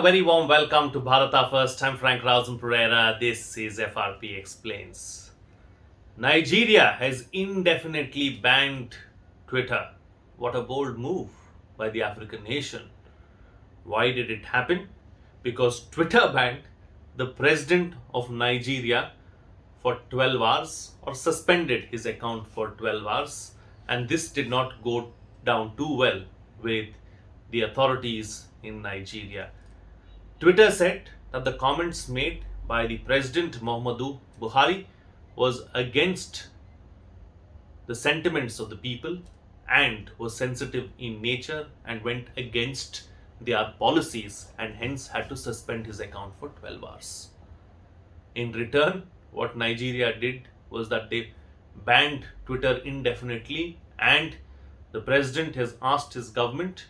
a very warm welcome to Bharata First. I'm frankrausanpereira. This is FRP Explains. Nigeria has indefinitely banned Twitter. What a bold move by the African nation. Why did it happen? Because Twitter banned the president of Nigeria for 12 hours or suspended his account for 12 hours, and this did not go down too well with the authorities in Nigeria. Twitter said that the comments made by the President Muhammadu Buhari was against the sentiments of the people and was sensitive in nature and went against their policies and hence had to suspend his account for 12 hours. In return, what Nigeria did was that they banned Twitter indefinitely, and the president has asked his government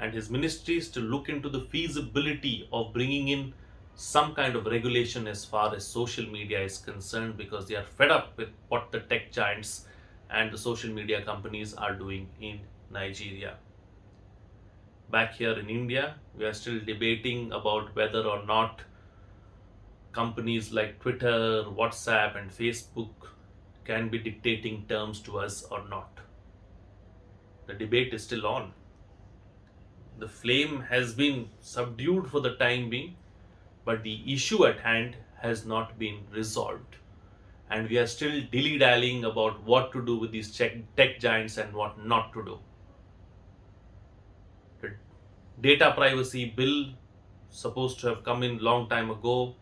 and his ministries to look into the feasibility of bringing in some kind of regulation as far as social media is concerned, because they are fed up with what the tech giants and the social media companies are doing in Nigeria. Back here in India, we are still debating about whether or not companies like Twitter, WhatsApp, and Facebook can be dictating terms to us or not. The debate is still on. The flame has been subdued for the time being, but the issue at hand has not been resolved. And we are still dilly-dallying about what to do with these tech giants and what not to do. The data privacy bill supposed to have come in long time ago.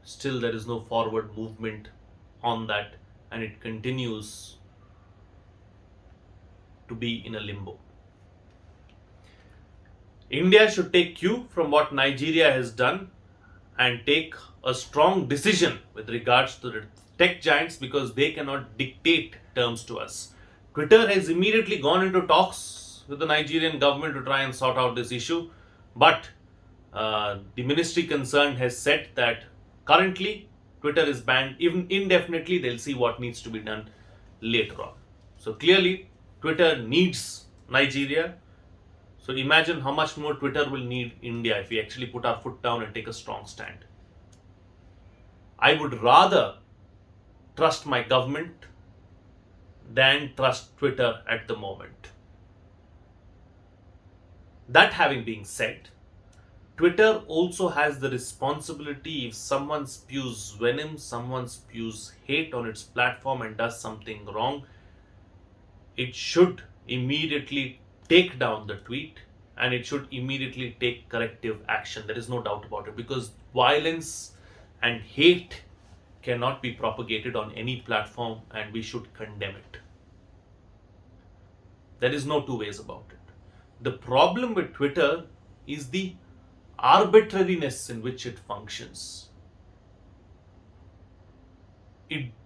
Still there is no forward movement on that, and it continues to be in a limbo. India should take cue from what Nigeria has done and take a strong decision with regards to the tech giants, because they cannot dictate terms to us. Twitter has immediately gone into talks with the Nigerian government to try and sort out this issue, but the ministry concerned has said that currently Twitter is banned even indefinitely. They'll see what needs to be done later on. So clearly Twitter needs Nigeria. So imagine how much more Twitter will need India if we actually put our foot down and take a strong stand. I would rather trust my government than trust Twitter at the moment. That having been said, Twitter also has the responsibility. If someone spews venom, someone spews hate on its platform and does something wrong, it should immediately take down the tweet and it should immediately take corrective action. There is no doubt about it, because violence and hate cannot be propagated on any platform and we should condemn it. There is no two ways about it. The problem with Twitter is the arbitrariness in which it functions.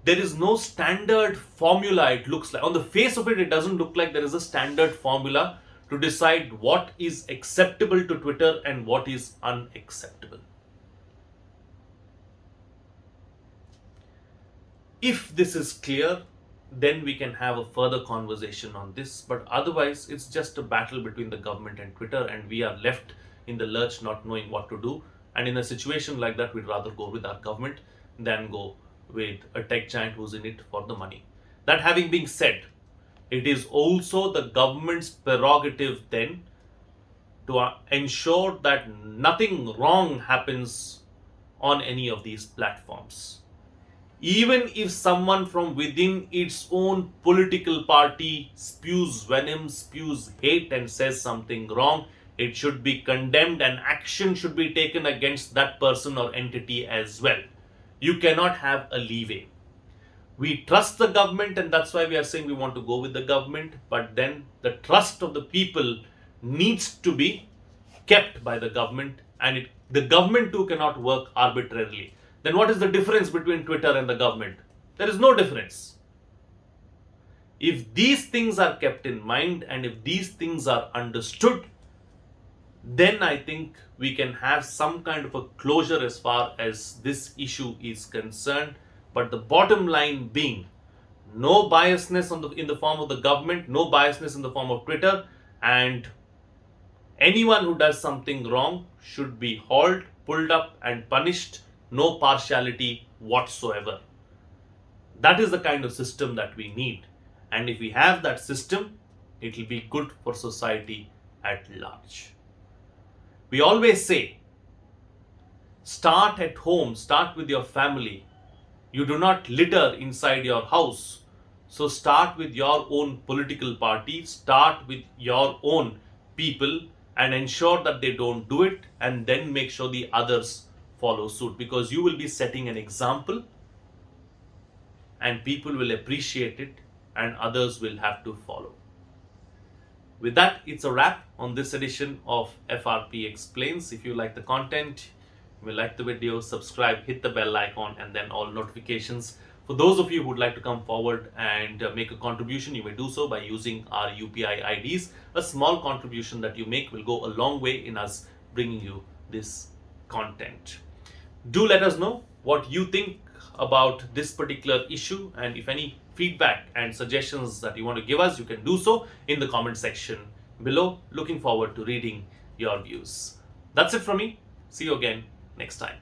There is no standard formula. It looks like, on the face of it, it doesn't look like there is a standard formula to decide what is acceptable to Twitter and what is unacceptable. If this is clear, then we can have a further conversation on this, but otherwise it's just a battle between the government and Twitter, and we are left in the lurch not knowing what to do. And in a situation like that, we'd rather go with our government than go with a tech giant who's in it for the money. That having been said, it is also the government's prerogative then to ensure that nothing wrong happens on any of these platforms. Even if someone from within its own political party spews venom, spews hate and says something wrong, it should be condemned and action should be taken against that person or entity as well. You cannot have a leeway. We trust the government, and that's why we are saying we want to go with the government, but then the trust of the people needs to be kept by the government, and the government too cannot work arbitrarily. Then what is the difference between Twitter and the government? There is no difference. If these things are kept in mind and if these things are understood, then I think we can have some kind of a closure as far as this issue is concerned. But the bottom line being, no biasness in the form of the government, no biasness in the form of Twitter, and Anyone who does something wrong should be hauled, pulled up, and punished, no partiality whatsoever. That is the kind of system that we need. And if we have that system, it will be good for society at large. We always say, start at home, start with your family. You do not litter inside your house. So start with your own political party, start with your own people, and ensure that they don't do it, and then make sure the others follow suit, because you will be setting an example and people will appreciate it and others will have to follow. With that, it's a wrap on this edition of FRP Explains. If you like the content, you will like the video, subscribe, hit the bell icon, and then all notifications. For those of you who would like to come forward and make a contribution, you may do so by using our UPI IDs. A small contribution that you make will go a long way in us bringing you this content. Do let us know what you think about this particular issue, and if any feedback and suggestions that you want to give us, you can do so in the comment section below. Looking forward to reading your views. That's it from me. See you again next time.